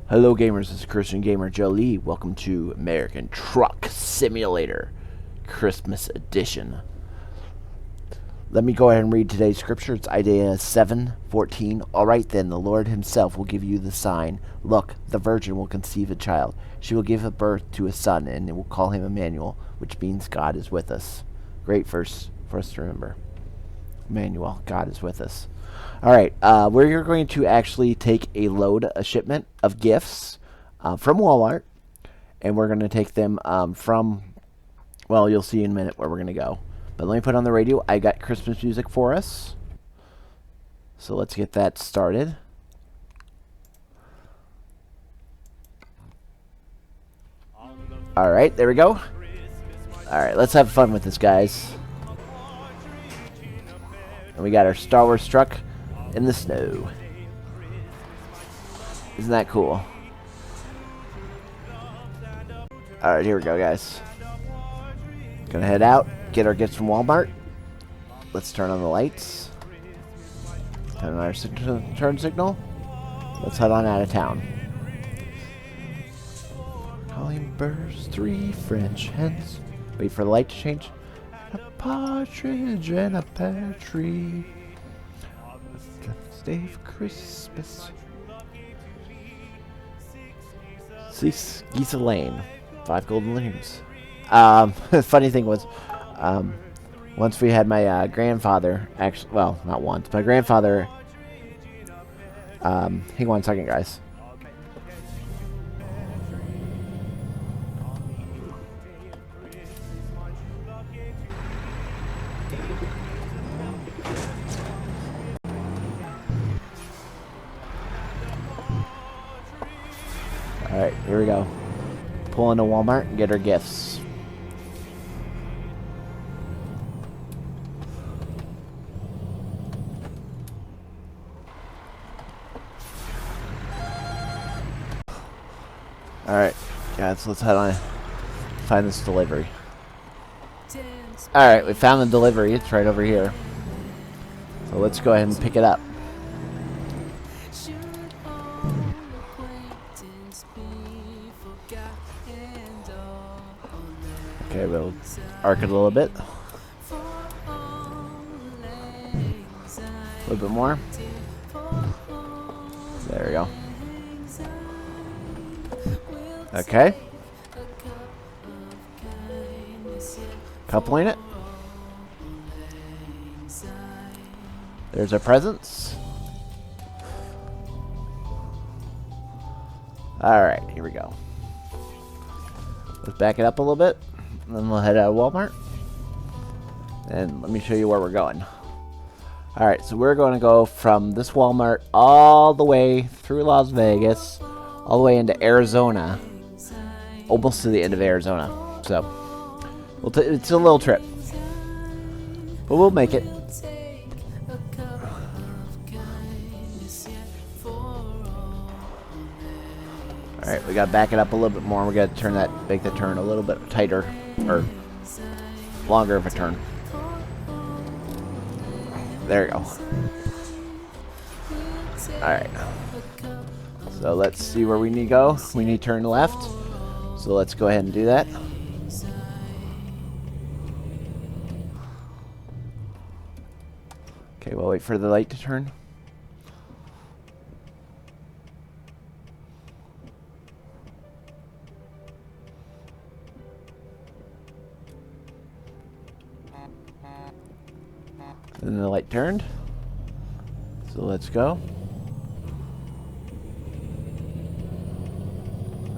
Hello gamers, this is Christian Gamer Jolie. Welcome to American Truck Simulator Christmas Edition. Let me go ahead and read today's scripture. It's Isaiah 7:14. Alright then, the Lord himself will give you the sign. Look, the virgin will conceive a child. She will give birth to a son, and it will call him Emmanuel, which means God is with us. Great verse for us to remember. Emmanuel, God is with us. Alright, we're going to actually take a shipment of gifts from Walmart, and we're going to take them well, you'll see in a minute where we're going to go. But let me put on the radio. I got Christmas music for us. So let's get that started. Alright, there we go. Alright, let's have fun with this, guys. And we got our Star Wars truck in the snow. Isn't that cool? Alright, here we go, guys. Gonna head out, get our gifts from Walmart. Let's turn on the lights. Turn on our turn signal. Let's head on out of town. Calling birds, 3 French hens. Wait for the light to change. A partridge and a pear tree. Day for Christmas. Geese Lane. 5 golden lanes. Funny thing was, once we had my grandfather, actually, well, not once, my grandfather, hang on one second, guys. Alright, here we go. Pull into Walmart and get our gifts. Alright, guys, let's head on. Find this delivery. Alright, we found the delivery. It's right over here. So let's go ahead and pick it up. Okay, we'll arc it a little bit. A little bit more. There we go. Okay. Coupling it. There's our presents. Alright, here we go. Let's back it up a little bit. And then we'll head out of Walmart. And let me show you where we're going. Alright, so we're going to go from this Walmart all the way through Las Vegas, all the way into Arizona. Almost to the end of Arizona. So, it's a little trip. But we'll make it. Alright, we got to back it up a little bit more. We got to make the turn a little bit tighter. Or longer of a turn. There you go. Alright. So let's see where we need to go. We need to turn left. So let's go ahead and do that. Okay, we'll wait for the light to turn. And the light turned. So let's go.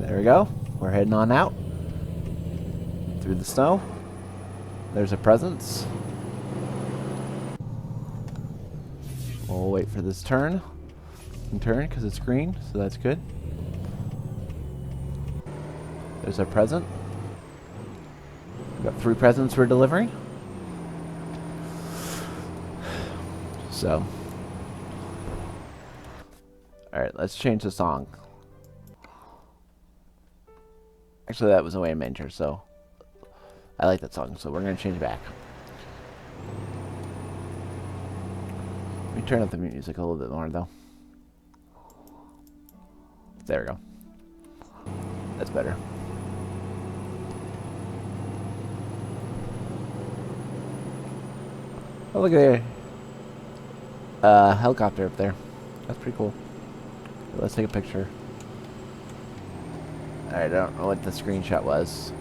There we go. We're heading on out. Through the snow. There's a presents. We'll wait for this turn. And turn because it's green, so that's good. There's a present. We've got 3 presents we're delivering. So, alright, let's change the song. Actually, that was the way I meant her, so I like that song, so we're going to change it back. Let me turn up the music a little bit more, though. There we go. That's better. Oh, look at there. Helicopter up there. That's pretty cool. Let's take a picture. Alright, I don't know what the screenshot was.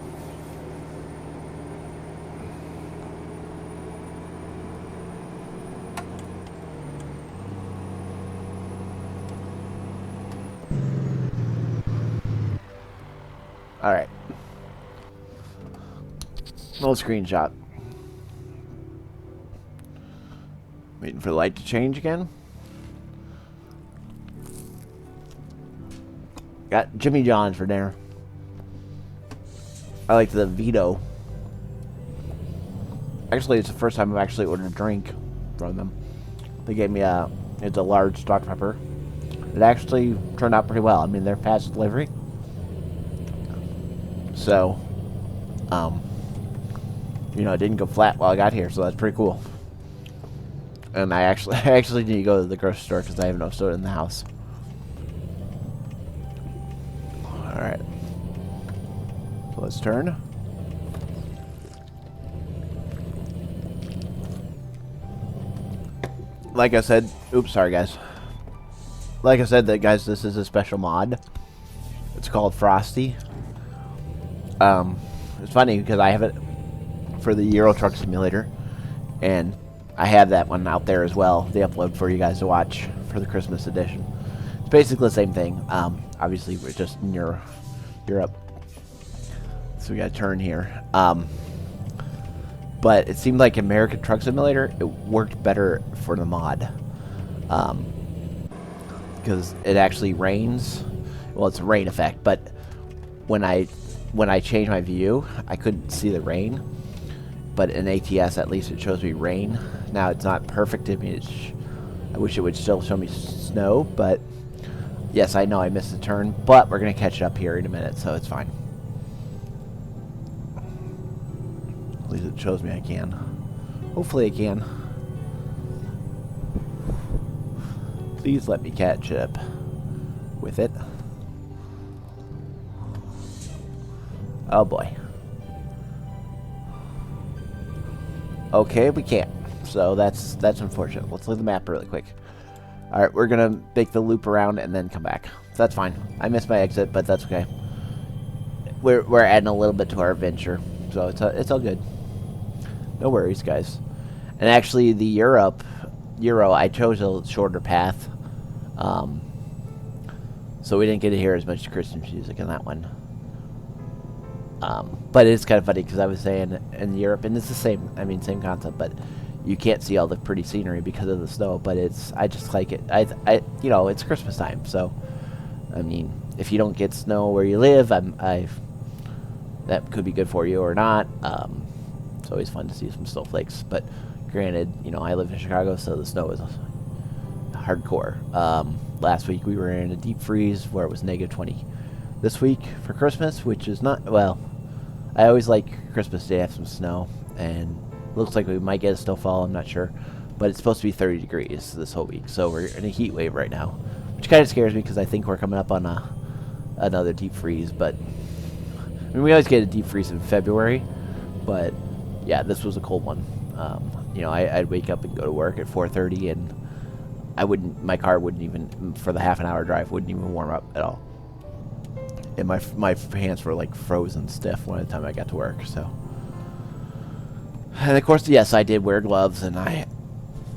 Alright. No screenshot. Waiting for the light to change again. Got Jimmy John's for dinner. I like the Vito. Actually, it's the first time I've actually ordered a drink from them. They gave me it's a large Dr. Pepper. It actually turned out pretty well. I mean, they're fast delivery. So, you know, it didn't go flat while I got here, so that's pretty cool. And I actually need to go to the grocery store because I have no soda in the house. Alright. So let's turn. Like I said, oops, sorry guys. Like I said, guys, this is a special mod. It's called Frosty. It's funny because I have it for the Euro Truck Simulator, and I have that one out there as well. They upload for you guys to watch for the Christmas edition. It's basically the same thing. Obviously, we're just in Europe, so we got to turn here. But it seemed like American Truck Simulator, it worked better for the mod, because it actually rains. Well, it's a rain effect, but when I changed my view, I couldn't see the rain. But in ATS, at least it shows me rain. Now it's not perfect image. I wish it would still show me snow, but yes, I know I missed the turn, but we're gonna catch it up here in a minute, so it's fine. At least it shows me I can. Hopefully I can. Please let me catch up with it. Oh boy. Okay, we can't. So that's unfortunate. Let's look at the map really quick. Alright, we're gonna make the loop around and then come back. So that's fine. I missed my exit, but that's okay. We're adding a little bit to our adventure. So it's all good. No worries, guys. And actually the Euro, I chose a shorter path. So we didn't get to hear as much Christmas music in that one. But it's kind of funny because I was saying in Europe, and it's the same, I mean, same concept, but you can't see all the pretty scenery because of the snow, but I just like it. You know, it's Christmas time, so, I mean, if you don't get snow where you live, that could be good for you or not. It's always fun to see some snowflakes, but granted, you know, I live in Chicago, so the snow is hardcore. Last week we were in a deep freeze where it was -20. This week for Christmas, which is not, well, I always like Christmas Day to have some snow, and looks like we might get a snowfall, I'm not sure, but it's supposed to be 30 degrees this whole week, so we're in a heat wave right now, which kind of scares me because I think we're coming up on another deep freeze. But I mean, we always get a deep freeze in February, but yeah, this was a cold one. You know, I'd wake up and go to work at 4:30, and my car wouldn't even, for the half an hour drive, wouldn't even warm up at all. And my hands were like frozen stiff by the time I got to work. So, and of course, yes, I did wear gloves, and I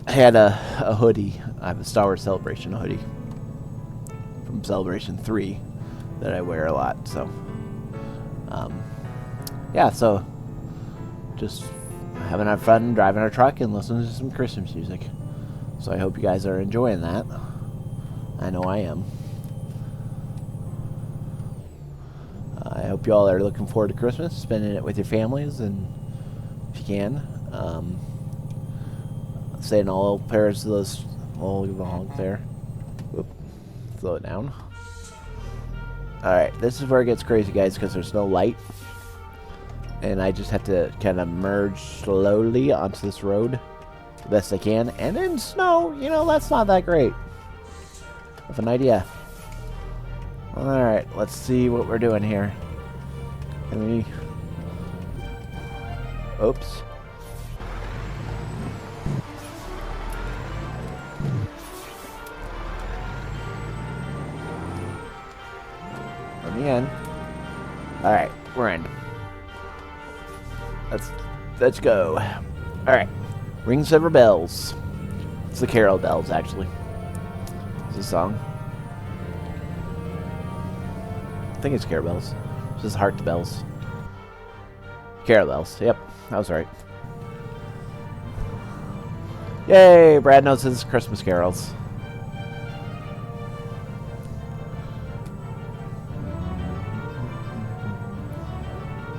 had a hoodie. I have a Star Wars Celebration hoodie from Celebration 3 that I wear a lot. So, yeah, so just having our fun driving our truck and listening to some Christmas music. So I hope you guys are enjoying that. I know I am. I hope you all are looking forward to Christmas, spending it with your families, and if you can, saying all prayers to those. Oh, give a honk there. Whoop. Slow it down. Alright, this is where it gets crazy, guys, because there's no light. And I just have to kind of merge slowly onto this road the best I can. And in snow, you know, that's not that great of an idea. Alright, let's see what we're doing here. Can we... Oops. Let me in. Alright, we're in. Let's go. Alright. Ring several bells. It's the carol bells, actually. It's a song. I think it's carol bells. It's just heart bells. Carol bells. Yep, I was right. Yay! Brad knows his Christmas carols.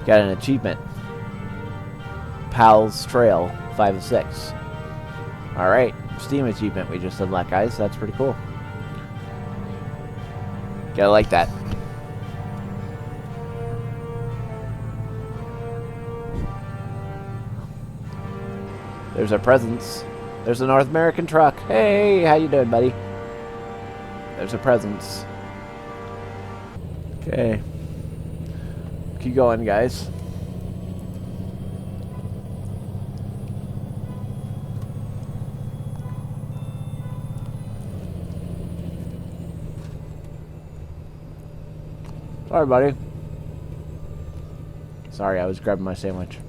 Got an achievement. Pal's Trail 5 of 6. Alright, Steam achievement we just unlocked, guys. That's pretty cool. Gotta like that. There's our presents. There's a North American truck. Hey, how you doing, buddy? There's a presents. Okay. Keep going, guys. Sorry, buddy. Sorry, I was grabbing my sandwich.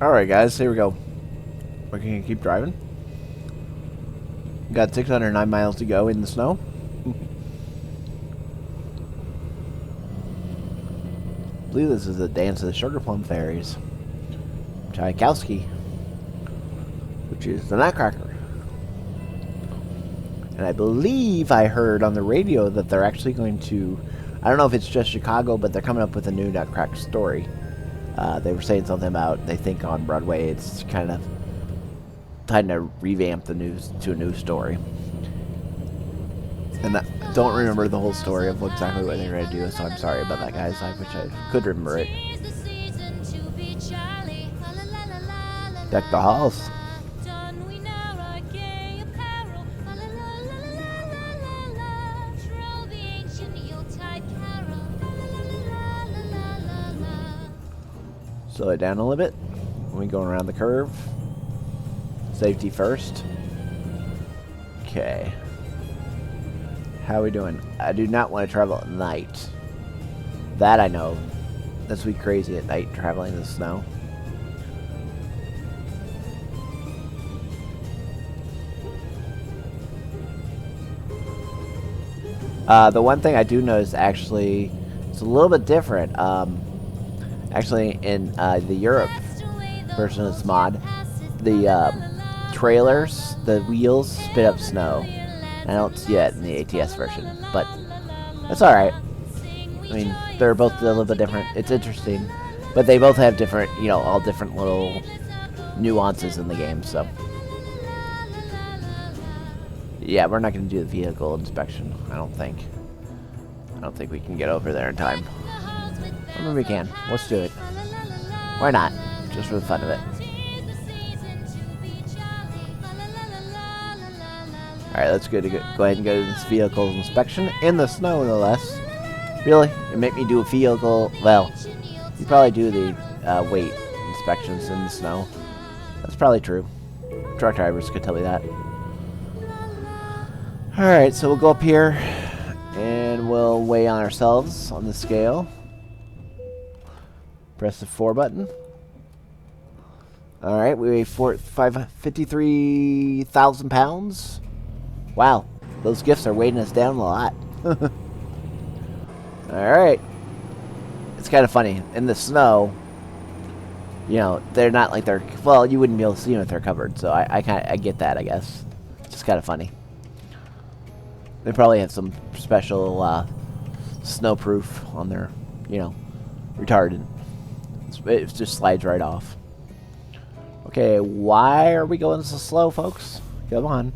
Alright, guys, here we go. We're gonna keep driving. Got 609 miles to go in the snow. I believe this is the Dance of the Sugar Plum Fairies. Tchaikovsky, which is the Nutcracker. And I believe I heard on the radio that they're actually going to, I don't know if it's just Chicago, but they're coming up with a new Nutcracker story. They were saying something about, they think on Broadway it's kind of trying to revamp the news to a new story. And I don't remember the whole story of exactly what they're going to do, so I'm sorry about that, guys. I wish I could remember it. Deck the halls. Slow it down a little bit. We go around the curve. Safety first. Okay. How are we doing? I do not want to travel at night. That I know. This would be crazy at night traveling in the snow. The one thing I do notice actually, it's a little bit different. Actually, in the Europe version of this mod, the trailers, the wheels spit up snow. I don't see that in the ATS version, but that's alright. I mean, they're both a little bit different. It's interesting, but they both have different, you know, all different little nuances in the game, so. Yeah, we're not going to do the vehicle inspection, I don't think. I don't think we can get over there in time. Or maybe we can. Let's do it. Why not? Just for the fun of it. Alright, let's go ahead and go to this vehicle inspection. In the snow, no less. Really? You make me do a vehicle... Well, you probably do the weight inspections in the snow. That's probably true. Truck drivers could tell me that. Alright, so we'll go up here. And we'll weigh on ourselves on the scale. Press the 4 button. Alright, we weigh 53,000 pounds. Wow, those gifts are weighing us down a lot. Alright. It's kind of funny. In the snow, you know, they're not like they're... Well, you wouldn't be able to see them if they're covered, so I get that, I guess. It's just kind of funny. They probably have some special snowproof on their, you know, retardant. It just slides right off. Okay, why are we going so slow, folks? Come on.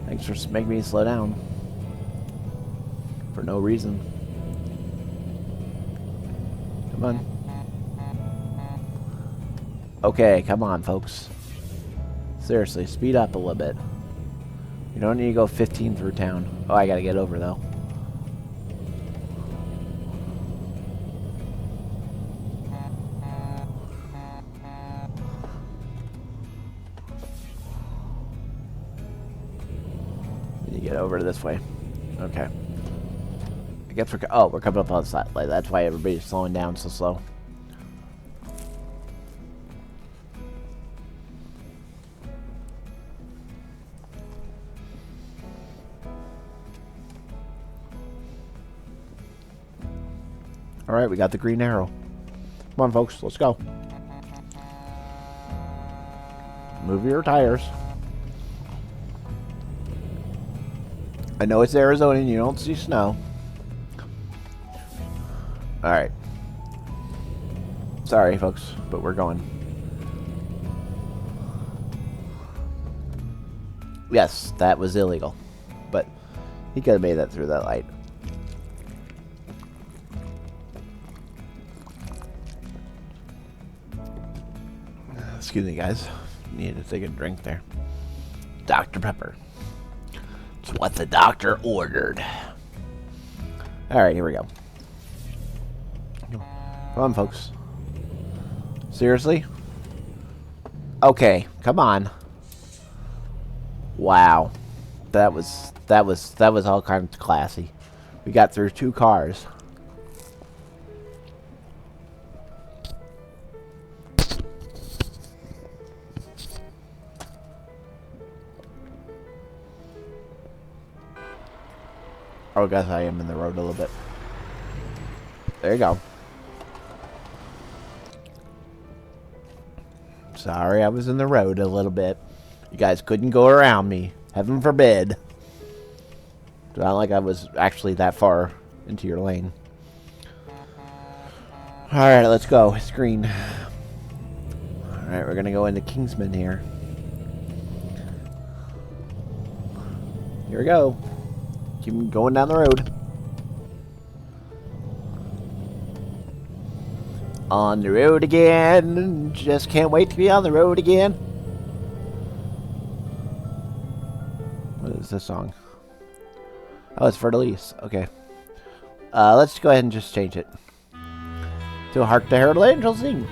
Thanks for making me slow down. For no reason. Come on. Okay, come on, folks. Seriously, speed up a little bit. You don't need to go 15 through town. Oh, I gotta get over, though. You get over this way. Okay. I guess we're coming up on the side. Like, that's why everybody's slowing down so slow. Alright, we got the green arrow. Come on, folks, let's go. Move your tires. I know it's Arizona and you don't see snow. Alright. Sorry, folks, but we're going. Yes, that was illegal. But he could have made that through that light. Excuse me, guys. Needed to take a drink there. Dr. Pepper. It's what the doctor ordered. Alright, here we go. Come on, folks. Seriously? Okay, come on. Wow. That was all kinds of classy. We got through 2 cars. Oh, guess I am in the road a little bit. There you go. Sorry, I was in the road a little bit. You guys couldn't go around me. Heaven forbid. It's not like I was actually that far into your lane. Alright, let's go. It's green. Alright, we're gonna go into Kingsman here. Here we go. Keep going down the road. On the road again. Just can't wait to be on the road again. What is this song? Oh, it's Fertilise. Okay. Let's go ahead and just change it. To Hark the Herald Angels Sing.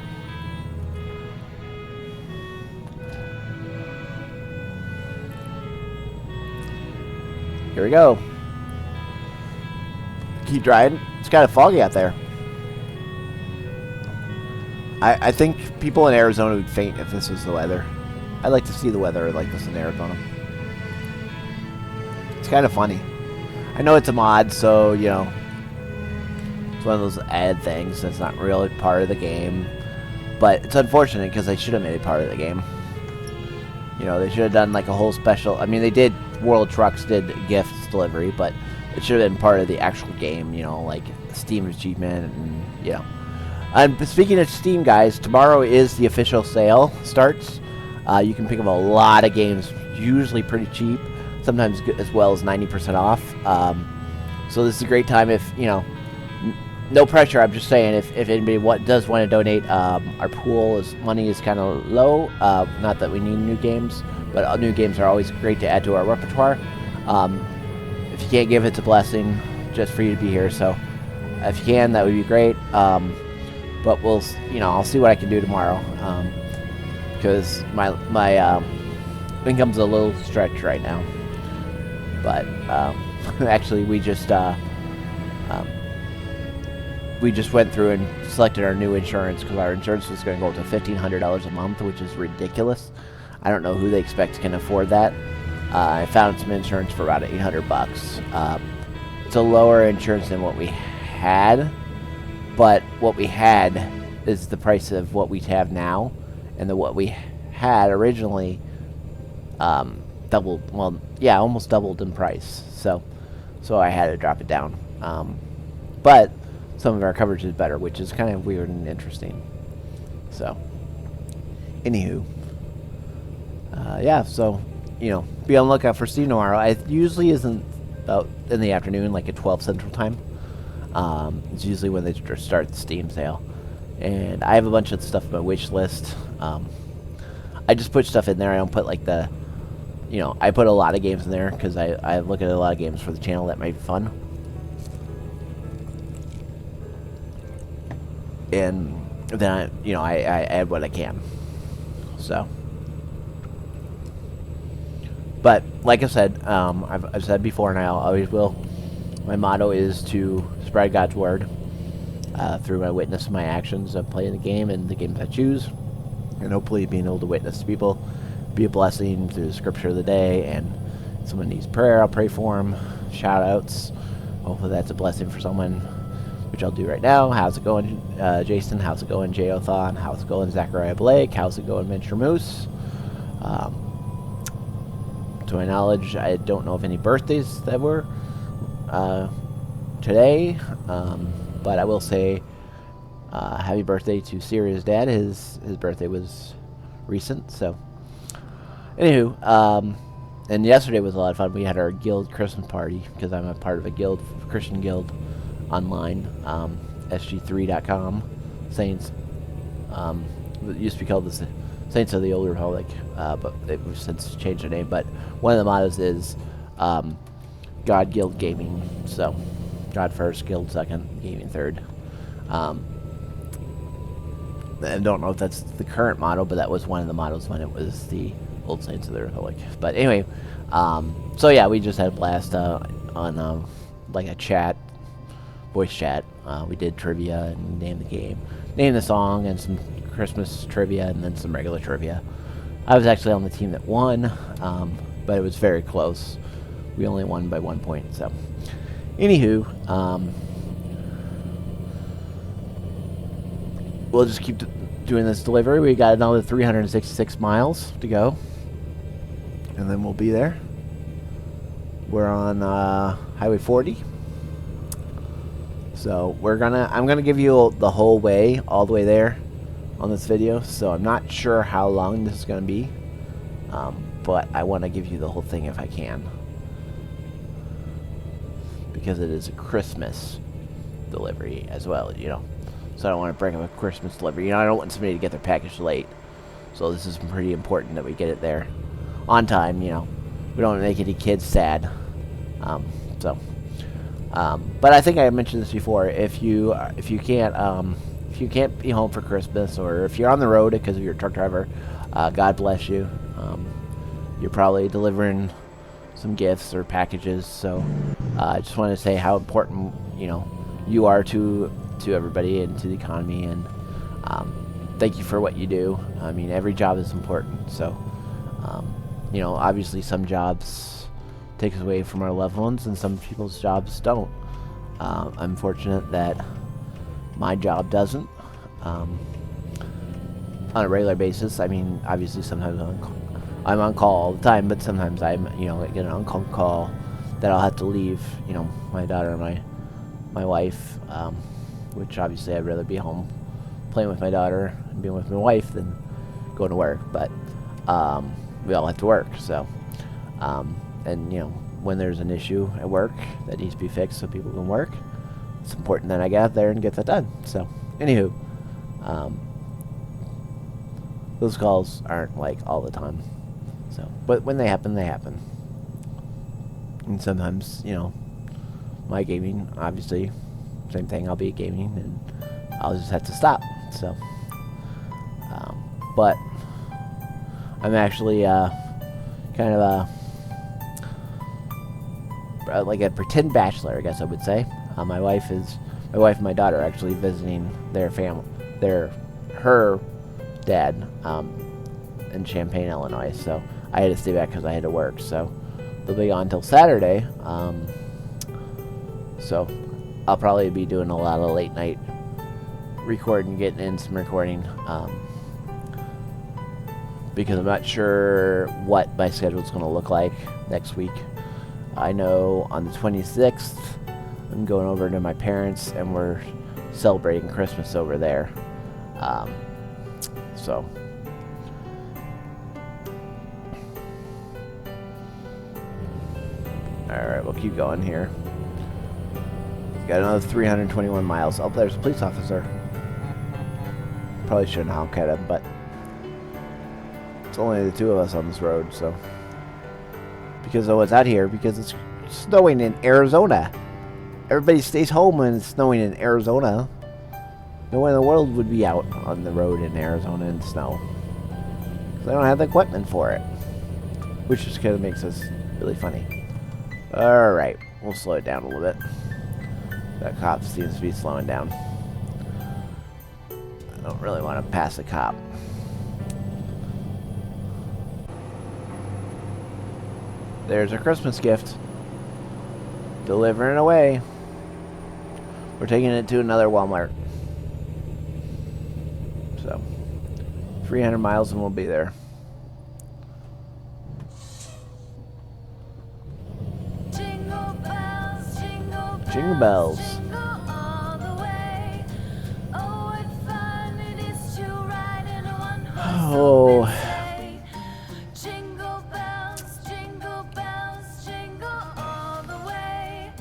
Here we go. Keep driving. It's kind of foggy out there. I think people in Arizona would faint if this was the weather. I'd like to see the weather like this in Arizona. It's kind of funny. I know it's a mod, so, you know, it's one of those added things that's not really part of the game. But it's unfortunate because they should have made it part of the game. You know, they should have done like a whole special... I mean, they did... World Trucks did gifts delivery, but it should have been part of the actual game, you know, like Steam achievement and, you know. And speaking of Steam, guys, tomorrow is the official sale starts. You can pick up a lot of games, usually pretty cheap, sometimes as well as 90% off. So this is a great time if, you know, no pressure. I'm just saying if anybody does want to donate, our pool money is kind of low. Not that we need new games, but new games are always great to add to our repertoire. If you can't give, it's a blessing just for you to be here. So if you can, that would be great. But we'll, you know, I'll see what I can do tomorrow, because my income's a little stretched right now. But actually, we just went through and selected our new insurance because our insurance was going to go up to $1,500 a month, which is ridiculous. I don't know who they expect can afford that. I found some insurance for about $800. It's a lower insurance than what we had. But what we had is the price of what we have now, and what we had originally doubled. Well, yeah, almost doubled in price. So I had to drop it down. But some of our coverage is better, which is kind of weird and interesting. So, anywho, yeah. So, you know, be on the lookout for Steam tomorrow. It usually isn't about in the afternoon, like at 12 Central Time. It's usually when they start the Steam sale. And I have a bunch of stuff on my wish list. I just put stuff in there. I don't put like the, I put a lot of games in there because I look at a lot of games for the channel that might be fun. And then I add what I can. So, but like I said, I've said before, and I always will. My motto is to spread God's word through my witness and my actions of playing the game and the games I choose, and hopefully being able to witness to people, be a blessing through the scripture of the day. And if someone needs prayer, I'll pray for them. Shout outs. Hopefully that's a blessing for someone, which I'll do right now. How's it going, Jason? How's it going, J.O.Thon? How's it going, Zachariah Blake? How's it going, Venture Moose? To my knowledge, I don't know of any birthdays that were today, but I will say happy birthday to Syria's dad. His birthday was recent, so anywho, and yesterday was a lot of fun. We had our guild Christmas party because I'm a part of a guild, Christian guild online, sg3.com, Saints. It used to be called the Saints of the Old Republic, but they've since changed their name. But one of the mottos is God, Guild, Gaming. So God first, Guild second, Gaming third. I don't know if that's the current motto, but that was one of the mottos when it was the Old Saints of the Republic. But anyway, so yeah, we just had a blast on like a chat, voice chat. We did trivia and named the game, named the song, and some Christmas trivia, and then some regular trivia. I was actually on the team that won, but it was very close. We only won by 1 point. So, anywho, we'll just keep doing this delivery. We got another 366 miles to go, and then we'll be there. We're on Highway 40. So I'm gonna give you the whole way, all the way there, on this video. So I'm not sure how long this is gonna be, but I want to give you the whole thing if I can, because it is a Christmas delivery as well, So I don't want to bring up a Christmas delivery. I don't want somebody to get their package late. So this is pretty important that we get it there on time. We don't make any kids sad. But I think I mentioned this before. If you can't be home for Christmas, or if you're on the road because of your truck driver, God bless you. You're probably delivering some gifts or packages. So I just want to say how important you are to everybody and to the economy, and thank you for what you do. I mean, every job is important. So obviously some jobs take us away from our loved ones, and some people's jobs don't. I'm fortunate that my job doesn't on a regular basis. I mean, obviously sometimes I'm on call all the time, but sometimes I'm get an on-call call that I'll have to leave my daughter and my wife, which obviously I'd rather be home playing with my daughter and being with my wife than going to work. But we all have to work, so and when there's an issue at work that needs to be fixed so people can work, it's important that I get out there and get that done. So anywho, those calls aren't like all the time, so but when they happen, they happen. And sometimes my gaming, obviously same thing, I'll be gaming and I'll just have to stop. So but I'm actually kind of like a pretend bachelor, I guess I would say. My wife and my daughter are actually visiting their family, her dad, in Champaign, Illinois. So I had to stay back because I had to work. So they'll be on until Saturday. So I'll probably be doing a lot of late night recording, getting in some recording, because I'm not sure what my schedule is going to look like next week. I know on the 26th, I'm going over to my parents, and we're celebrating Christmas over there. So alright, we'll keep going here. Got another 321 miles. Oh, there's a police officer. Probably shouldn't honk at him, but it's only the two of us on this road, so. Because of what's out here, because it's snowing in Arizona. Everybody stays home when it's snowing in Arizona. No one in the world would be out on the road in Arizona in snow. Because they don't have the equipment for it. Which just kind of makes us really funny. Alright, we'll slow it down a little bit. That cop seems to be slowing down. I don't really want to pass the cop. There's a Christmas gift. Delivering away. We're taking it to another Walmart. So, 300 miles and we'll be there. Jingle bells, jingle bells, Jingle bells. jingle all the way. Oh, what fun it is to ride in a one-horse Oh. open sleigh. Jingle bells, jingle all the way.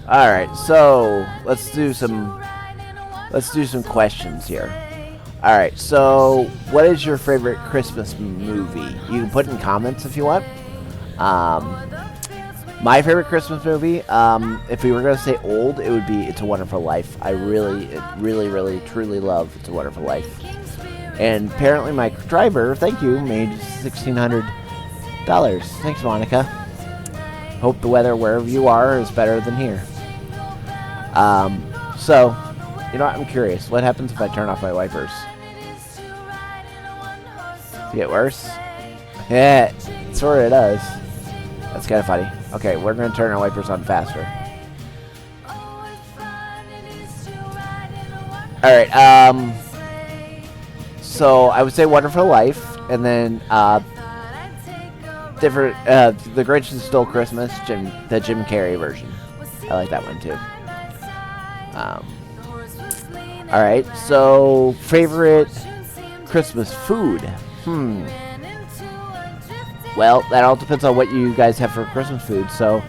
All right, so let's do some questions here. All right, so what is your favorite Christmas movie? You can put in comments if you want. My favorite Christmas movie, if we were going to say old, it would be It's a Wonderful Life. I really, truly love It's a Wonderful Life. And apparently my driver, thank you, made $1,600. Thanks, Monica. Hope the weather wherever you are is better than here. So, you know what, I'm curious. What happens if I turn off my wipers? Does it get worse? Yeah, it sort of does. That's kind of funny. Okay, we're going to turn our wipers on faster. Alright, so I would say Wonderful Life, and then, The Grinch Who Stole Christmas, the Jim Carrey version. I like that one too. Alright, so favorite Christmas food? Well, that all depends on what you guys have for Christmas food, so,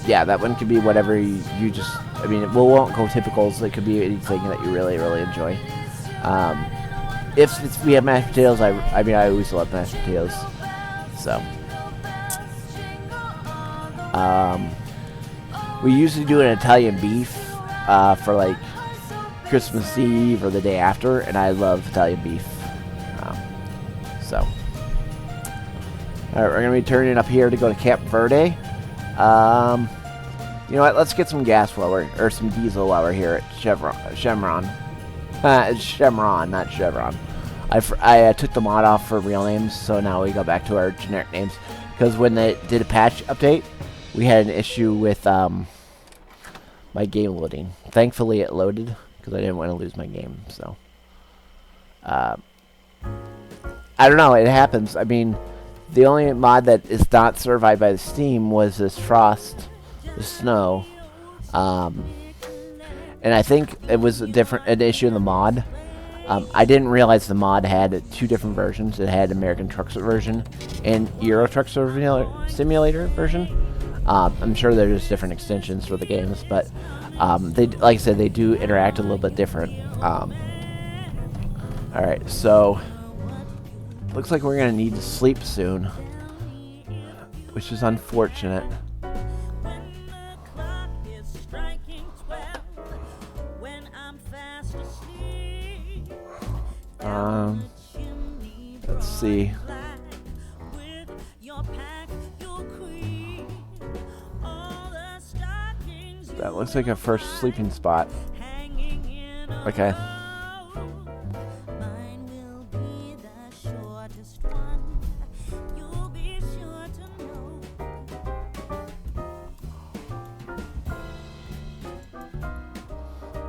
yeah, that one could be whatever you just, I mean, we won't go typicals, it could be anything that you really, really enjoy. If we have mashed potatoes, I mean, I always love mashed potatoes, so. We usually do an Italian beef, for like Christmas Eve or the day after, and I love Italian beef, so. Alright, we're going to be turning up here to go to Camp Verde. You know what, let's get some gas or some diesel while we're here at Chevron. It's Chevron, not Chevron. I took the mod off for real names, so now we go back to our generic names. Because when they did a patch update, we had an issue with my game loading. Thankfully, it loaded, because I didn't want to lose my game, so. I don't know, it happens. I mean, the only mod that is not certified by the Steam was this Frost, the snow. And I think it was an issue in the mod. I didn't realize the mod had two different versions. It had American Truck version and Euro Truck Simulator version. I'm sure there's different extensions for the games, but they, like I said, they do interact a little bit different. Alright, so looks like we're going to need to sleep soon, which is unfortunate. Let's see. That looks like a first sleeping spot. Okay.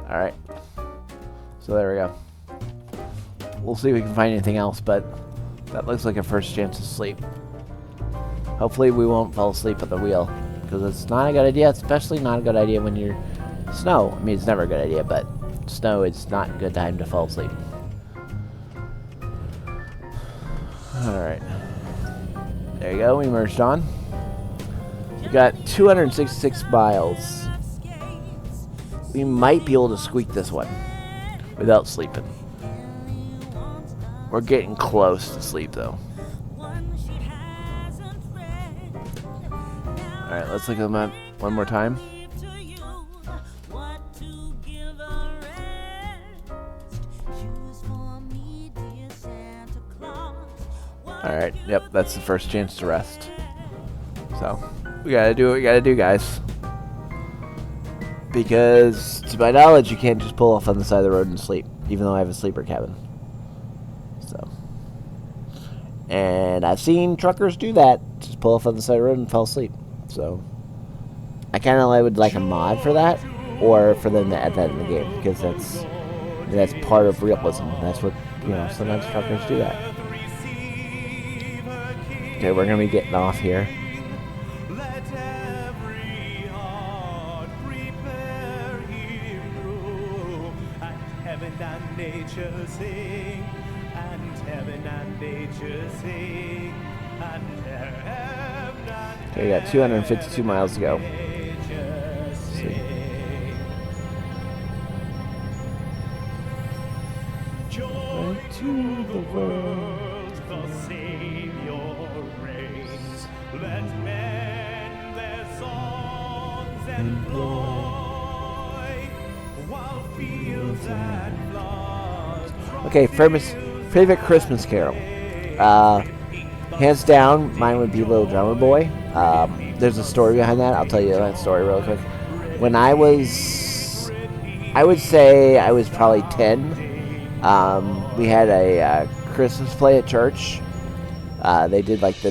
Alright. So there we go. We'll see if we can find anything else, but that looks like a first chance to sleep. Hopefully we won't fall asleep at the wheel, because it's not a good idea, especially not a good idea when you're snow. I mean, it's never a good idea, but snow is not a good time to fall asleep. Alright. There you go, we merged on. We got 266 miles. We might be able to squeak this one. without sleeping. We're getting close to sleep, though. Alright, let's look at the map one more time. Alright, yep, that's the first chance to rest. So, we gotta do what we gotta do, guys. Because, to my knowledge, you can't just pull off on the side of the road and sleep, even though I have a sleeper cabin. So. And I've seen truckers do that, just pull off on the side of the road and fall asleep. So, I kind of would like a mod for that, or for them to add that in the game, because that's part of realism. That's what, you know, sometimes truckers do that. Okay, we're gonna be getting off here. Nature sing, and heaven and nature sing, and heaven and okay, we got 252 miles to go. Let's see. Joy to the world, the Savior reigns. Let men their songs employ, while fields and okay, favorite Christmas carol. Hands down, mine would be Little Drummer Boy. There's a story behind that. I'll tell you that story real quick. When I would say I was probably 10. We had a Christmas play at church. They did like the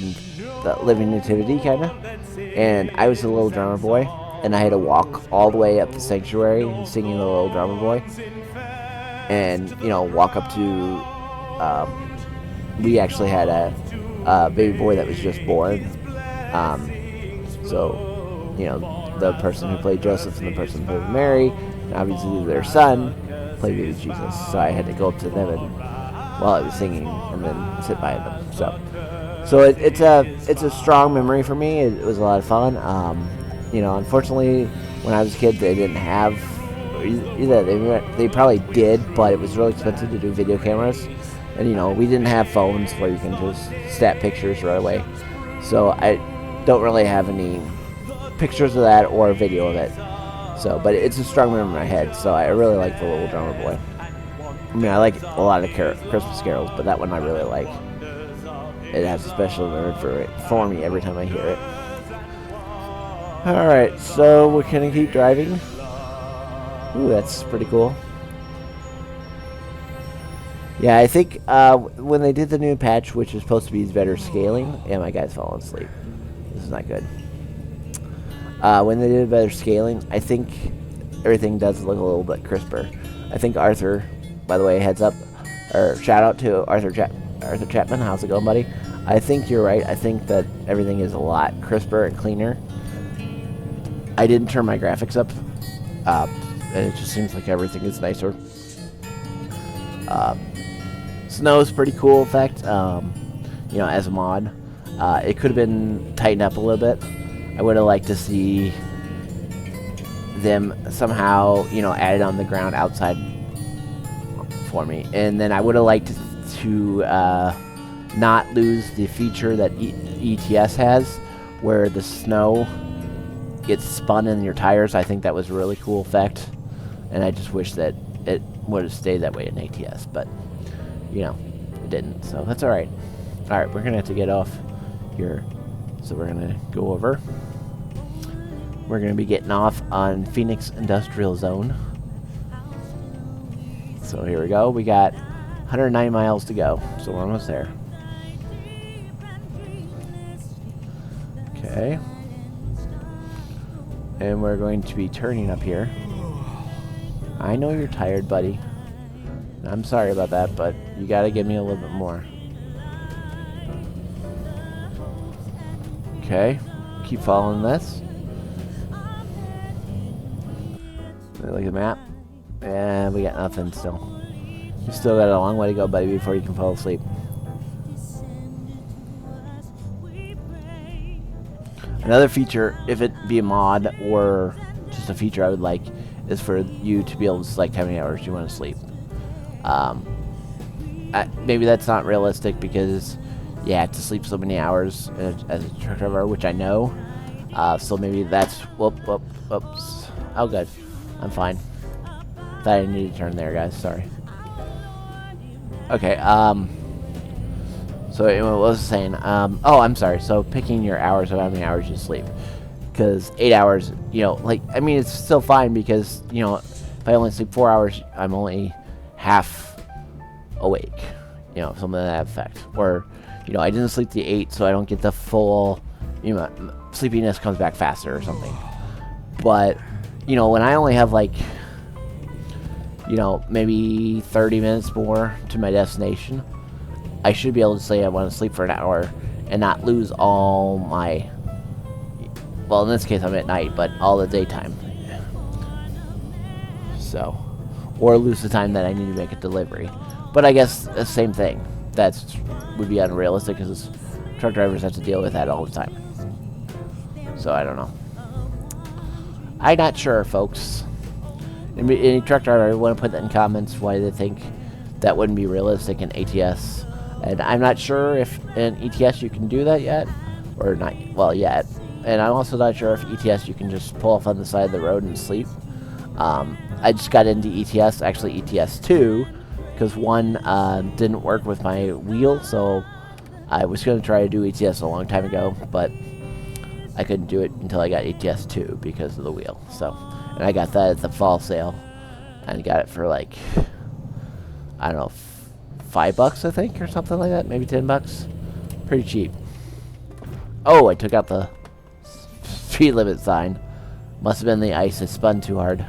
Living Nativity kind of, and I was the Little Drummer Boy, and I had to walk all the way up the sanctuary singing the Little Drummer Boy. And, you know, walk up to, we actually had a baby boy that was just born. So, you know, the person who played Joseph and the person who played Mary, and obviously their son, played baby Jesus. So I had to go up to them and, while I was singing, and then sit by them. So it's a strong memory for me. It was a lot of fun. You know, unfortunately, when I was a kid, they didn't have. Either they probably did, but it was really expensive to do video cameras, and you know, we didn't have phones where you can just snap pictures right away. So I don't really have any pictures of that or video of it. So, but it's a strong memory in my head. So I really like the Little Drummer Boy. I mean, I like a lot of Christmas carols, but that one I really like. It has a special word for me every time I hear it. All right, so we're gonna keep driving. Ooh, that's pretty cool. Yeah, I think when they did the new patch, which is supposed to be better scaling, yeah, my guy's falling asleep. This is not good. When they did better scaling, I think everything does look a little bit crisper. I think Arthur, by the way, heads up, or shout out to Arthur Chapman. How's it going, buddy? I think you're right. I think that everything is a lot crisper and cleaner. I didn't turn my graphics up. And it just seems like everything is nicer. Snow is pretty cool effect, you know, as a mod. It could have been tightened up a little bit. I would have liked to see them somehow, you know, added on the ground outside for me. And then I would have liked to not lose the feature that ETS has, where the snow gets spun in your tires. I think that was a really cool effect. And I just wish that it would have stayed that way in ATS, but, you know, it didn't, so that's alright. Alright, we're going to have to get off here, so we're going to go over. We're going to be getting off on Phoenix Industrial Zone. So here we go. We got 109 miles to go, so we're almost there. Okay. And we're going to be turning up here. I know you're tired, buddy. I'm sorry about that, but you gotta give me a little bit more. Okay, keep following this. Look at the map. And we got nothing still. You still got a long way to go, buddy, before you can fall asleep. Another feature, if it be a mod or just a feature I would like, is for you to be able to select how many hours you want to sleep. Maybe that's not realistic because you have to sleep so many hours as a truck driver, which I know. So maybe that's whoops. Oh, good. I'm fine. Thought I needed to turn there, guys. Sorry. Okay. So anyway, what was I saying? Oh, I'm sorry. So picking your hours of how many hours you sleep, because 8 hours, like, I mean, it's still fine because if I only sleep 4 hours, I'm only half awake. Something to that effect. Or, I didn't sleep the 8, so I don't get the full, sleepiness comes back faster or something. But, when I only have like, maybe 30 minutes more to my destination, I should be able to say I want to sleep for an hour and not lose all my, well, in this case I'm at night, but all the daytime. So, or lose the time that I need to make a delivery. But I guess the same thing. That would be unrealistic because truck drivers have to deal with that all the time. So I don't know. I'm not sure, folks. Any truck driver, want to put that in comments why they think that wouldn't be realistic in ATS. And I'm not sure if in ETS you can do that yet, or not. Well, yet. And I'm also not sure if ETS you can just pull off on the side of the road and sleep. I just got into ETS, actually ETS2, because one didn't work with my wheel, so I was going to try to do ETS a long time ago, but I couldn't do it until I got ETS2 because of the wheel. So, and I got that at the fall sale, and got it for like, I don't know, $5 I think, or something like that, maybe $10. Pretty cheap. Oh, I took out the speed limit sign. Must have been the ice. It spun too hard.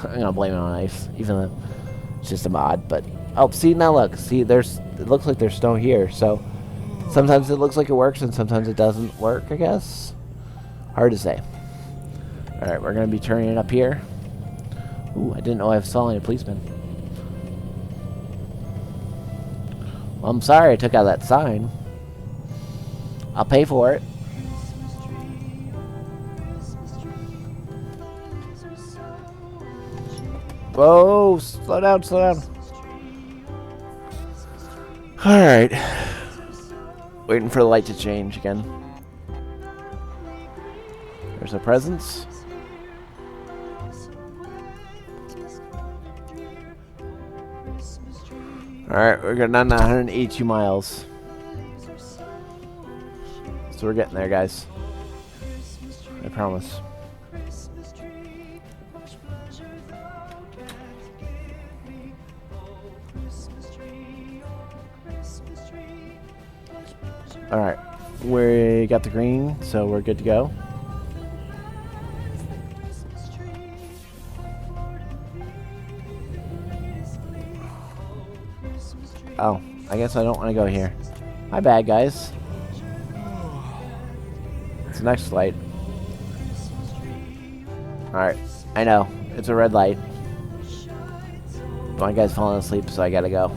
I'm gonna blame it on ice, even though it's just a mod. But oh, see, now look. See, it looks like there's snow here. So sometimes it looks like it works, and sometimes it doesn't work, I guess. Hard to say. All right, we're gonna be turning it up here. Ooh, I didn't know I was following a policeman. Well, I'm sorry I took out that sign. I'll pay for it. Whoa, slow down, slow down. Alright. Waiting for the light to change again. There's a presence. Alright, we're going on 182 miles. So we're getting there, guys. I promise. Alright, we got the green, so we're good to go. Oh, I guess I don't want to go here. My bad, guys. It's the next light. Alright, I know. It's a red light. My guy's falling asleep, so I gotta go.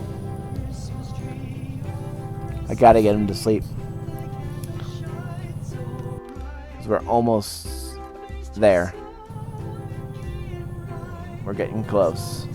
I gotta get him to sleep. Because we're almost there. We're getting close.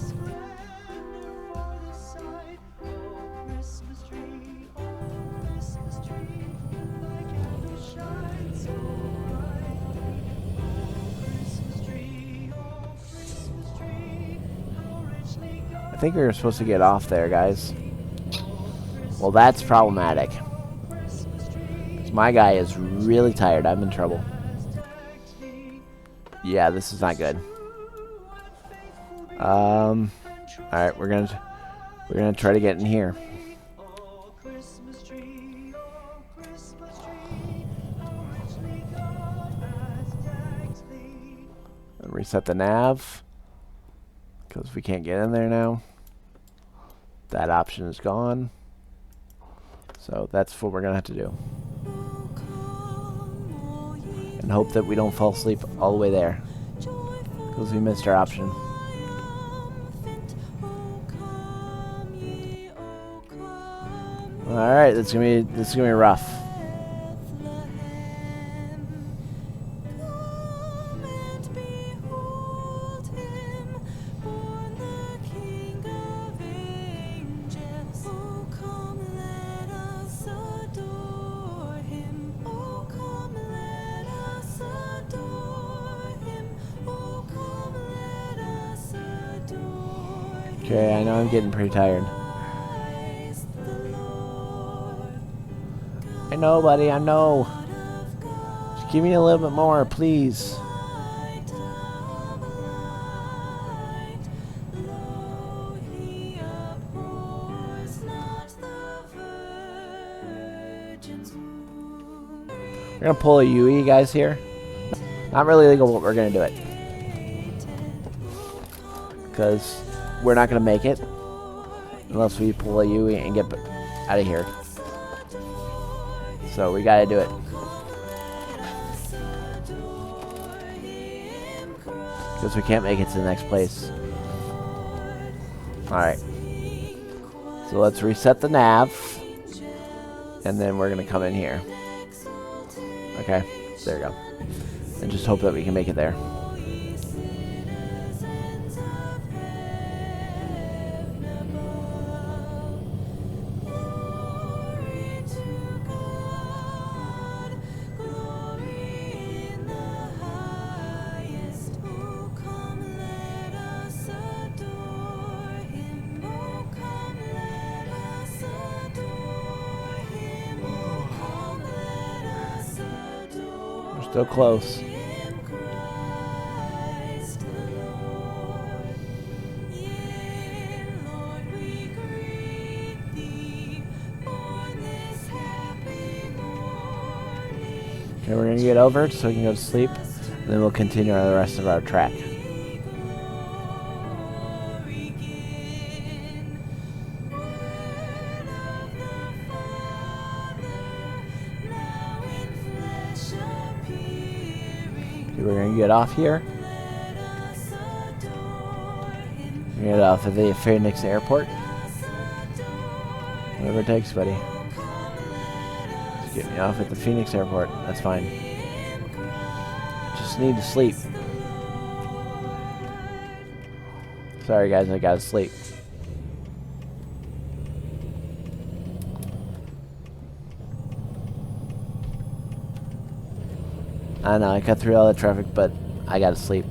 I think we were supposed to get off there, guys. Well, that's problematic. 'Cause my guy is really tired. I'm in trouble. Yeah, this is not good. Alright, we're gonna try to get in here. And reset the nav. Because we can't get in there now. That option is gone. So that's what we're going to have to do. And hope that we don't fall asleep all the way there. Because we missed our option. Alright, this is gonna be rough. Okay, I know I'm getting pretty tired. I know, buddy, I know. Just give me a little bit more, please. We're gonna pull a UE, guys, here. Not really legal, but we're gonna do it. Because we're not gonna make it unless we pull a UE and get out of here. So we gotta do it. Because we can't make it to the next place. Alright. So let's reset the nav. And then we're gonna come in here. Okay, there we go. And just hope that we can make it there. Still close. Okay, we're gonna get over so we can go to sleep, and then we'll continue on the rest of our track. We're gonna get off here. We're gonna get off of the Phoenix Airport. Whatever it takes, buddy. Just get me off at the Phoenix Airport. That's fine. Just need to sleep. Sorry, guys, I gotta sleep. I know, I cut through all the traffic, but I gotta sleep.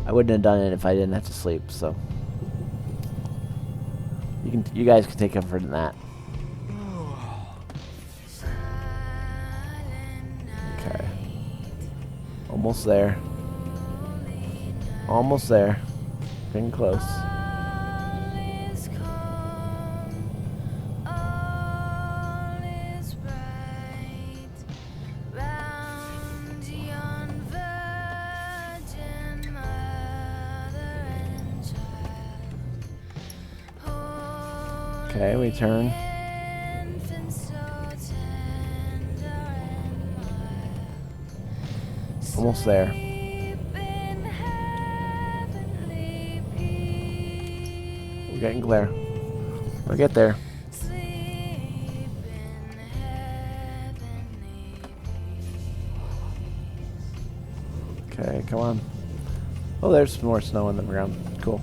I wouldn't have done it if I didn't have to sleep, so you guys can take comfort in that. Okay. Almost there. Almost there. Getting close. Okay, we turn. Almost there. We're getting clear. We'll get there. Okay, come on. Oh, there's more snow on the ground. Cool.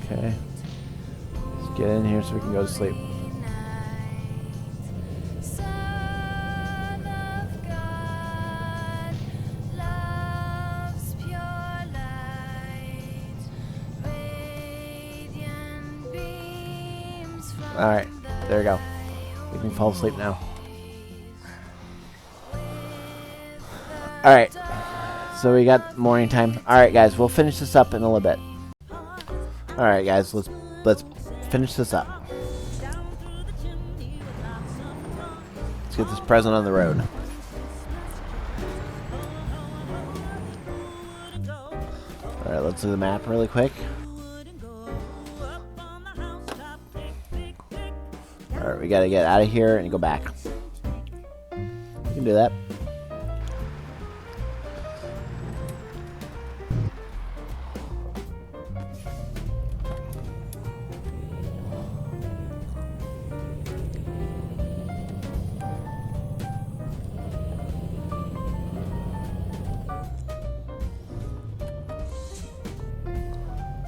Okay. Let's get in here so we can go to sleep. Alright, there we go. We can fall asleep now. Alright, so we got morning time. Alright guys, we'll finish this up in a little bit. Alright guys, let's finish this up. Let's get this present on the road. Alright, let's do the map really quick. Alright, we gotta get out of here and go back. We can do that.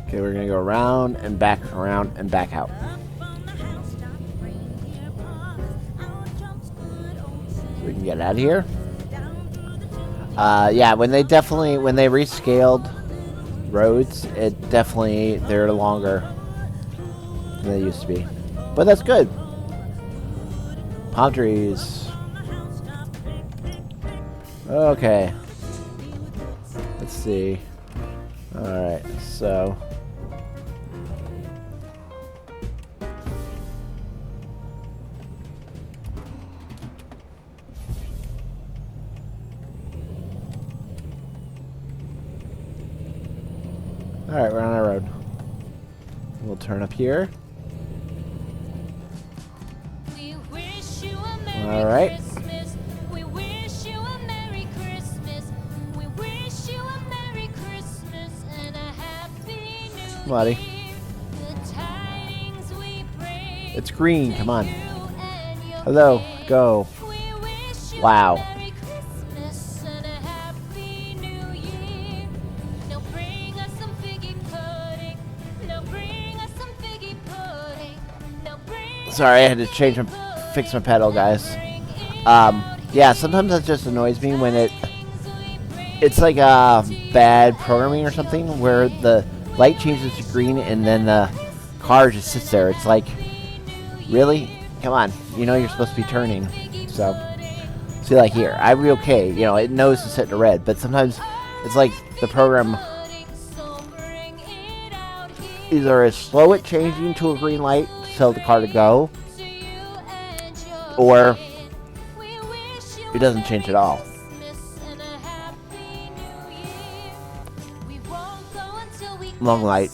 Okay, we're gonna go around and back out. So we can get out of here. Yeah, when they rescaled roads, they're longer than they used to be. But that's good. Palm trees. Okay. Let's see. Alright, so... Alright, we're on our road. We'll turn up here. Alright. Buddy. It's green, come on. Hello, go. Wow. Sorry, I had to fix my pedal, guys. Yeah, sometimes that just annoys me when it's like bad programming or something where the light changes to green and then the car just sits there. It's like, really? Come on. You know you're supposed to be turning. So, see, like here, I'd be okay. You know, it knows to set to red, but sometimes it's like the program either is slow at changing to a green light to tell the car to go, or it doesn't change at all. Long light.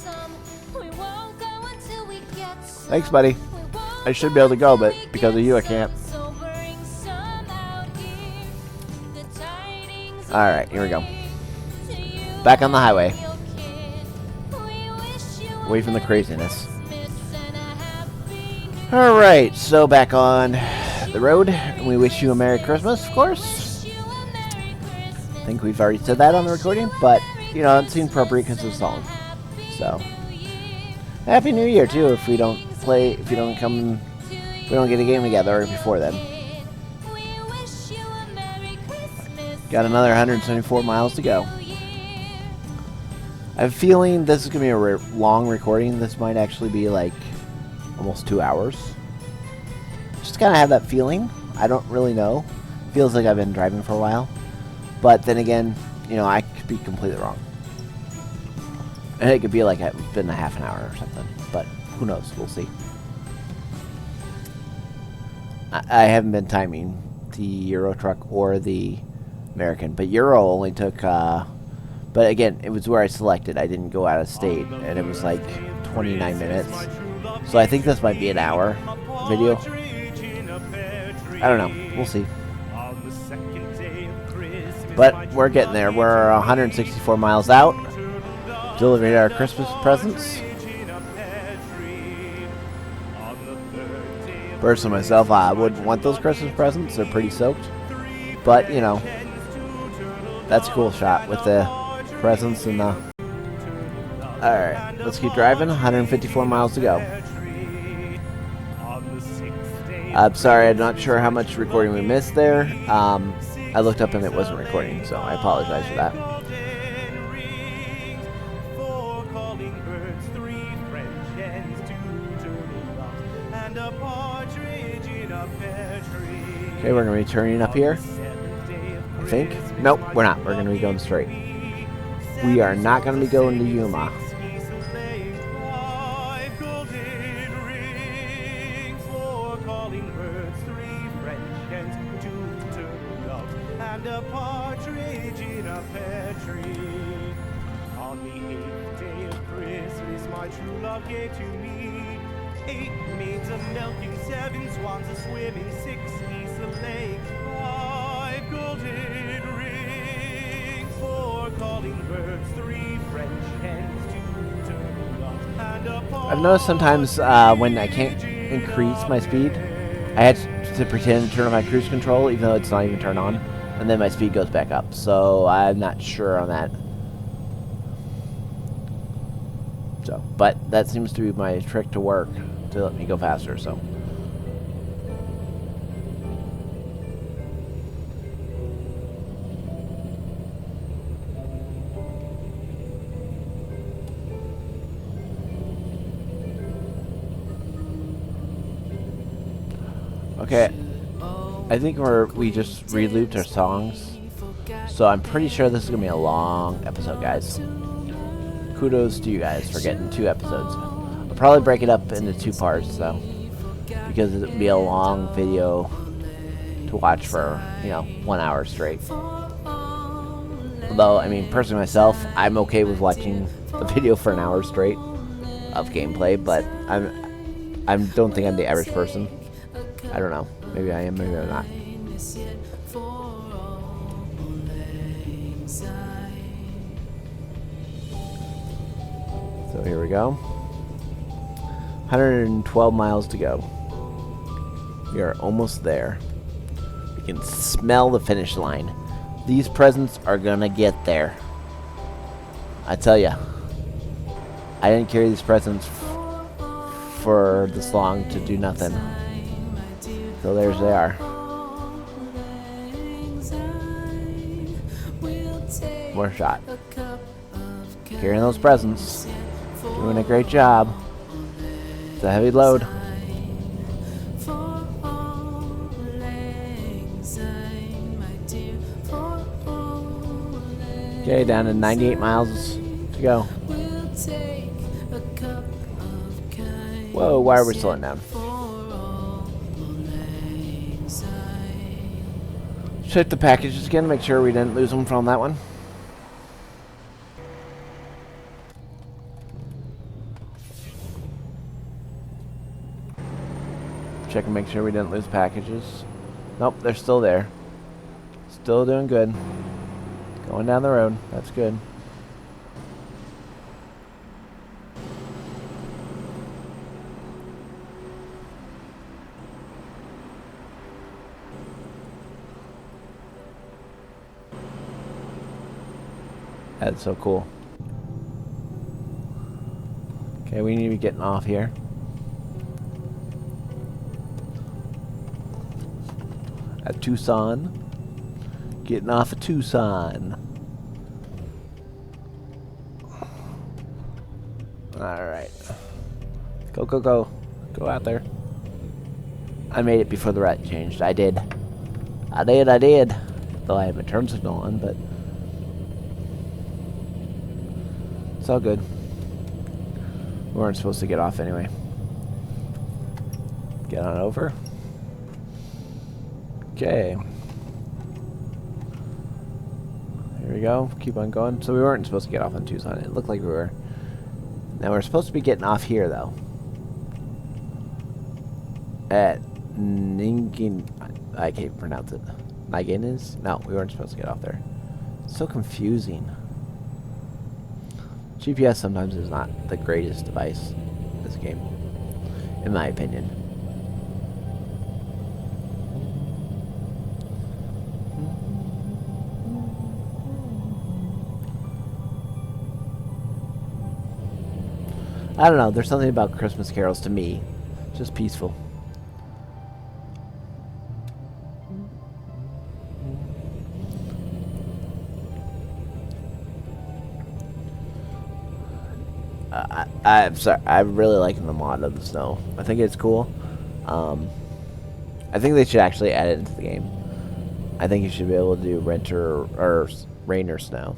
Thanks, buddy. I should be able to go, but because of you, I can't. Alright, here we go. Back on the highway. Away from the craziness. Alright, so back on the road. And we wish you a Merry Christmas, of course. I think we've already said that on the recording, but, you know, it seemed appropriate because of the song. So, Happy New Year, too, if we don't get a game together before then. Got another 174 miles to go. I have a feeling this is going to be a long recording. This might actually be like almost 2 hours. Just kind of have that feeling. I don't really know. Feels like I've been driving for a while. But then again, you know, I could be completely wrong. And it could be like it's been a half an hour or something. But who knows? We'll see. I haven't been timing the Euro truck or the American. But Euro only took... but again, it was where I selected. I didn't go out of state. And it was like 29 minutes. So I think this might be an hour video. I don't know. We'll see. But we're getting there. We're 164 miles out. Delivering our Christmas presents. Personally, myself, I wouldn't want those Christmas presents. They're pretty soaked. But, you know, that's a cool shot with the presents and the... Alright, let's keep driving. 154 miles to go. I'm sorry, I'm not sure how much recording we missed there. I looked up and it wasn't recording, so I apologize for that. Okay, we're going to be turning up here. I think. Nope, we're not. We're going to be going straight. We are not going to be going to Yuma. And a partridge in a pear tree. On the 8th day of Christmas, my true love gave to me 8 maids a milking, 7 swans a swimming, 6 geese a lake, 5 golden rings, 4 calling birds, 3 French hens, 2 turtle doves, and a partridge. I've noticed sometimes when I can't increase my speed, I had to pretend to turn on my cruise control, even though it's not even turned on. And then my speed goes back up. So I'm not sure on that. So, but that seems to be my trick to work to let me go faster. So. Okay, I think we just re-looped our songs, so I'm pretty sure this is gonna be a long episode, guys. Kudos to you guys for getting 2 episodes. I'll probably break it up into 2 parts though, because it'll be a long video to watch for 1 hour straight. Although, I mean, personally myself, I'm okay with watching a video for an hour straight of gameplay, but I don't think I'm the average person. I don't know. Maybe I am, maybe I'm not. So here we go. 112 miles to go. We are almost there. You can smell the finish line. These presents are gonna get there. I tell ya. I didn't carry these presents for this long to do nothing. So there's they are. More shot. Carrying those presents. Doing a great job. It's a heavy load. Okay, down to 98 miles to go. Whoa, why are we slowing down? Check the packages again, make sure we didn't lose them from that one. Check and make sure we didn't lose packages. Nope, they're still there. Still doing good. Going down the road. That's good. That's so cool. Okay, we need to be getting off here. At Tucson. Getting off of Tucson. Alright. Go, go, go. Go out there. I made it before the rut changed. I did. I did. Though I have my turn signal on, but it's all good. We weren't supposed to get off anyway. Get on over. Okay. Here we go. Keep on going. So we weren't supposed to get off on Tucson. It looked like we were. Now we're supposed to be getting off here though. At Ningin. I can't pronounce it. Nigin? No, we weren't supposed to get off there. It's so confusing. GPS sometimes is not the greatest device in this game, in my opinion. I don't know, there's something about Christmas carols to me. Just peaceful. I'm sorry. I'm really liking the mod of the snow. I think it's cool. I think they should actually add it into the game. I think you should be able to do winter or rain or snow.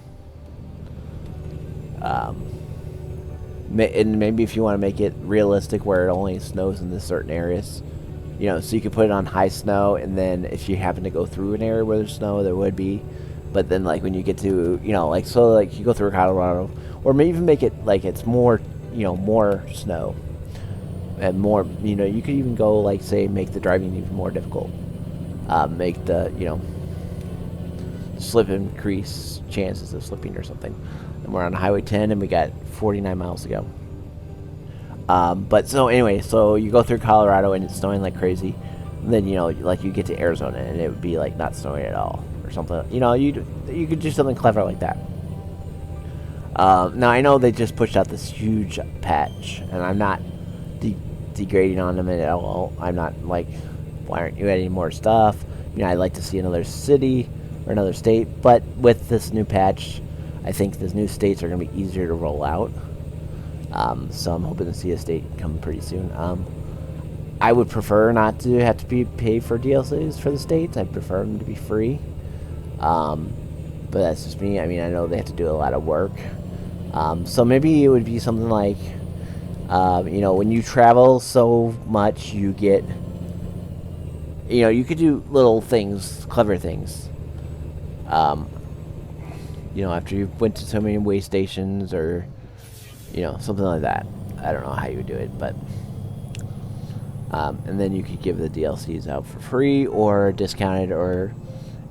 And maybe if you want to make it realistic, where it only snows in the certain areas, you know, so you could put it on high snow, and then if you happen to go through an area where there's snow, there would be. But then, like when you get to, you know, like so, like you go through Colorado, or maybe even make it like it's more. You know, more snow and more, you know, you could even go like say make the driving even more difficult, make the, you know, slip increase chances of slipping or something. And we're on Highway 10 and we got 49 miles to go. But so anyway, so you go through Colorado and it's snowing like crazy, and then, you know, like you get to Arizona and it would be like not snowing at all or something. You know, you could do something clever like that. Now I know they just pushed out this huge patch, and I'm not degrading on them at all. I'm not like, why aren't you adding more stuff? You know, I'd like to see another city or another state, but with this new patch, I think the new states are going to be easier to roll out. So I'm hoping to see a state come pretty soon. I would prefer not to have to be paid for DLCs for the States. I'd prefer them to be free. But that's just me. I mean, I know they have to do a lot of work. So maybe it would be something like, you know, when you travel so much, you get, you know, you could do little things, clever things. You know, after you went to so many way stations or, you know, something like that. I don't know how you would do it, but... and then you could give the DLCs out for free or discounted or...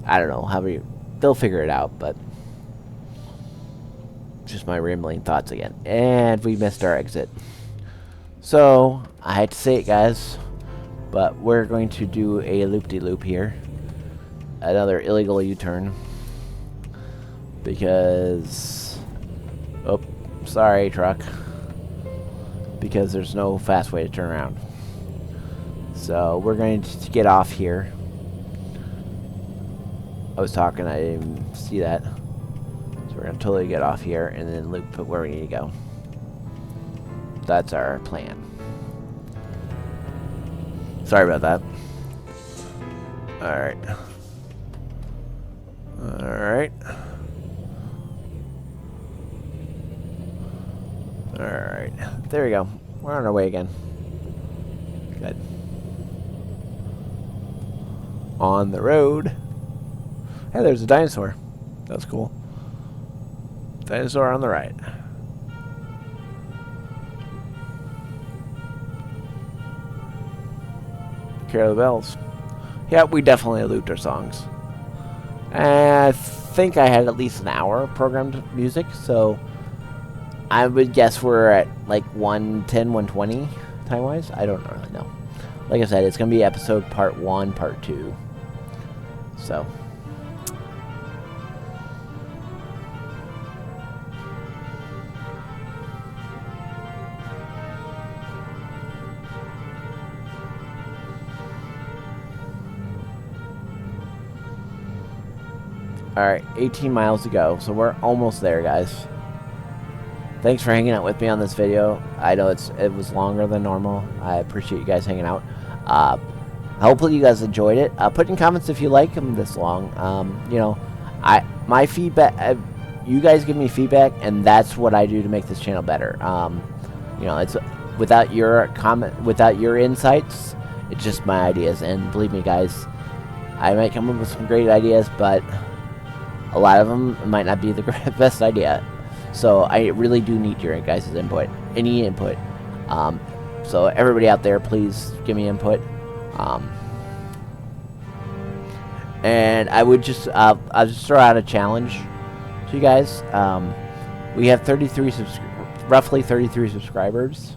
I don't know, however you... They'll figure it out, but... Just my rambling thoughts again. And we missed our exit. So, I hate to say it, guys, but we're going to do a loop-de-loop here. Another illegal U-turn. Because... Oh, sorry, truck. Because there's no fast way to turn around. So, we're going to get off here. I was talking, I didn't see that. So we're going to totally get off here and then loop where we need to go. That's our plan. Sorry about that. Alright. Alright. Alright. There we go. We're on our way again. Good. On the road. Hey, there's a dinosaur. That's cool. Dinosaur on the right. Care of the bells. Yeah, we definitely looped our songs. I think I had at least an hour of programmed music, so I would guess we're at like 110, 120 time-wise. I don't really know. Like I said, it's going to be episode part 1, part 2. So... Alright, 18 miles to go, so we're almost there, guys. Thanks for hanging out with me on this video. I know it was longer than normal. I appreciate you guys hanging out. Hopefully you guys enjoyed it. Put in comments if you like them this long. You know, my feedback, you guys give me feedback, and that's what I do to make this channel better. You know, it's without your without your insights, it's just my ideas. And believe me, guys, I might come up with some great ideas, but a lot of them might not be the best idea. So I really do need your guys' input. Any input. So everybody out there, please give me input. And I would just, I'll just throw out a challenge to you guys. We have roughly 33 subscribers.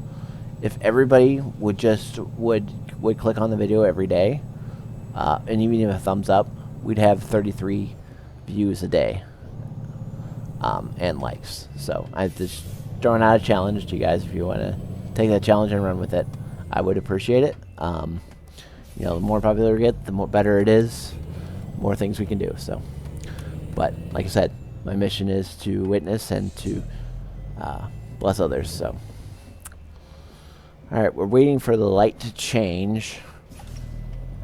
If everybody would just would click on the video every day, and even give a thumbs up, we'd have 33 views a day, and likes. So I'm just throwing out a challenge to you guys. If you want to take that challenge and run with it, I would appreciate it. You know, the more popular we get, the more better it is, more things we can do. So, but like I said, my mission is to witness and to bless others. So, all right, we're waiting for the light to change.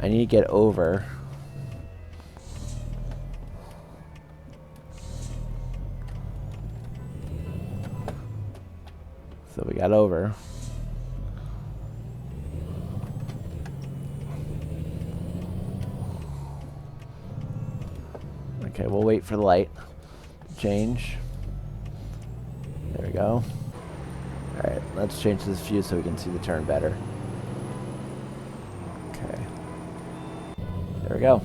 I need to get over. So we got over. Okay, we'll wait for the light to change. There we go. Alright, let's change this view so we can see the turn better. Okay. There we go.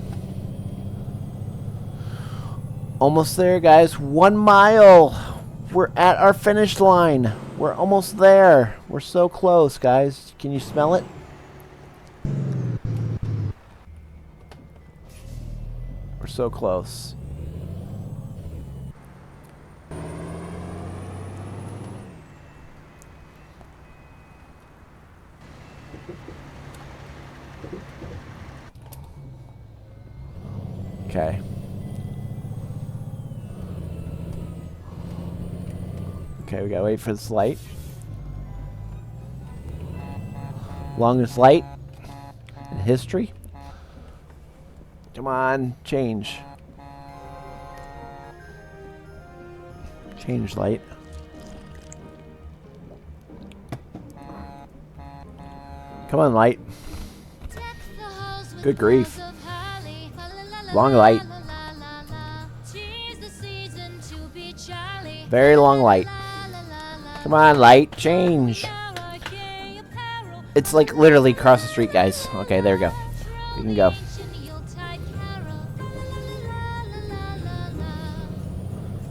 Almost there, guys. 1 mile! We're at our finish line. We're almost there. We're so close, guys. Can you smell it? We're so close. Okay. Okay, we gotta wait for this light. Longest light. history. Come on, change. Change light. Come on, light. Good grief. Long light. Very long light. Come on, light. Change. It's like literally across the street, guys. Okay, there we go. We can go.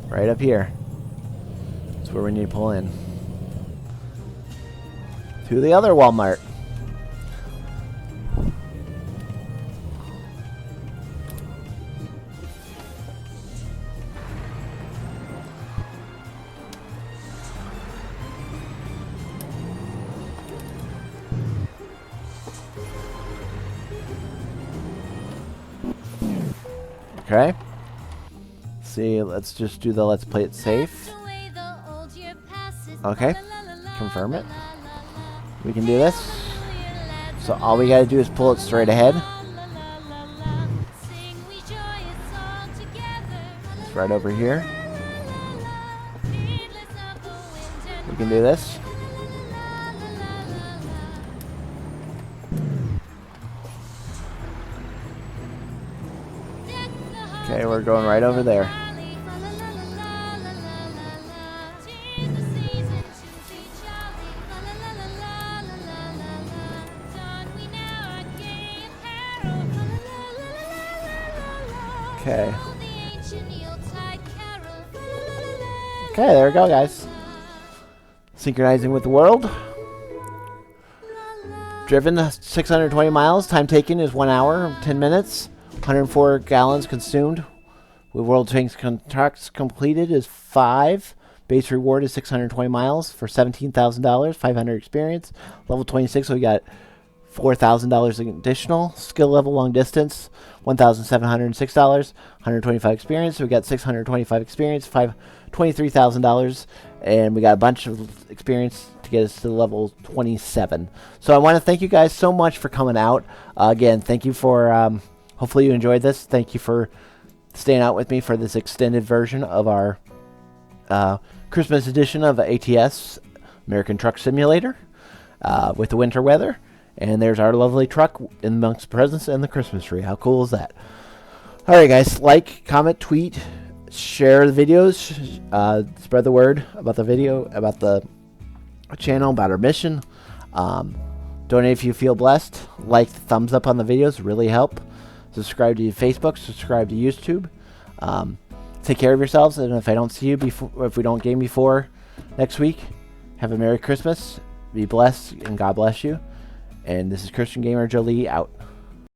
Right up here. That's where we need to pull in. To the other Walmart. Okay. See, let's just do the let's play it safe. Okay. Confirm it. We can do this. So all we gotta do is pull it straight ahead. It's right over here. We can do this. Okay, we're going right over there. Okay. Okay, there we go, guys. Synchronizing with the world. Driven 620 miles. Time taken is 1 hour, 10 minutes. 104 gallons consumed. With World Tanks contracts completed is 5. Base reward is 620 miles for $17,000. 500 experience. Level 26, so we got $4,000 additional. Skill level long distance, $1,706. 125 experience, so we got 625 experience. $23,000, and we got a bunch of experience to get us to level 27. So I want to thank you guys so much for coming out. Again, thank you for. Hopefully you enjoyed this. Thank you for staying out with me for this extended version of our Christmas edition of ATS, American Truck Simulator, with the winter weather. And there's our lovely truck amongst the presents and the Christmas tree. How cool is that? All right, guys. Like, comment, tweet, share the videos. Spread the word about the video, about the channel, about our mission. Donate if you feel blessed. Like, thumbs up on the videos really help. Subscribe to Facebook. Subscribe to YouTube. Take care of yourselves. And if I don't see you before, if we don't game before next week, have a Merry Christmas. Be blessed and God bless you. And this is Christian Gamer Jolie out.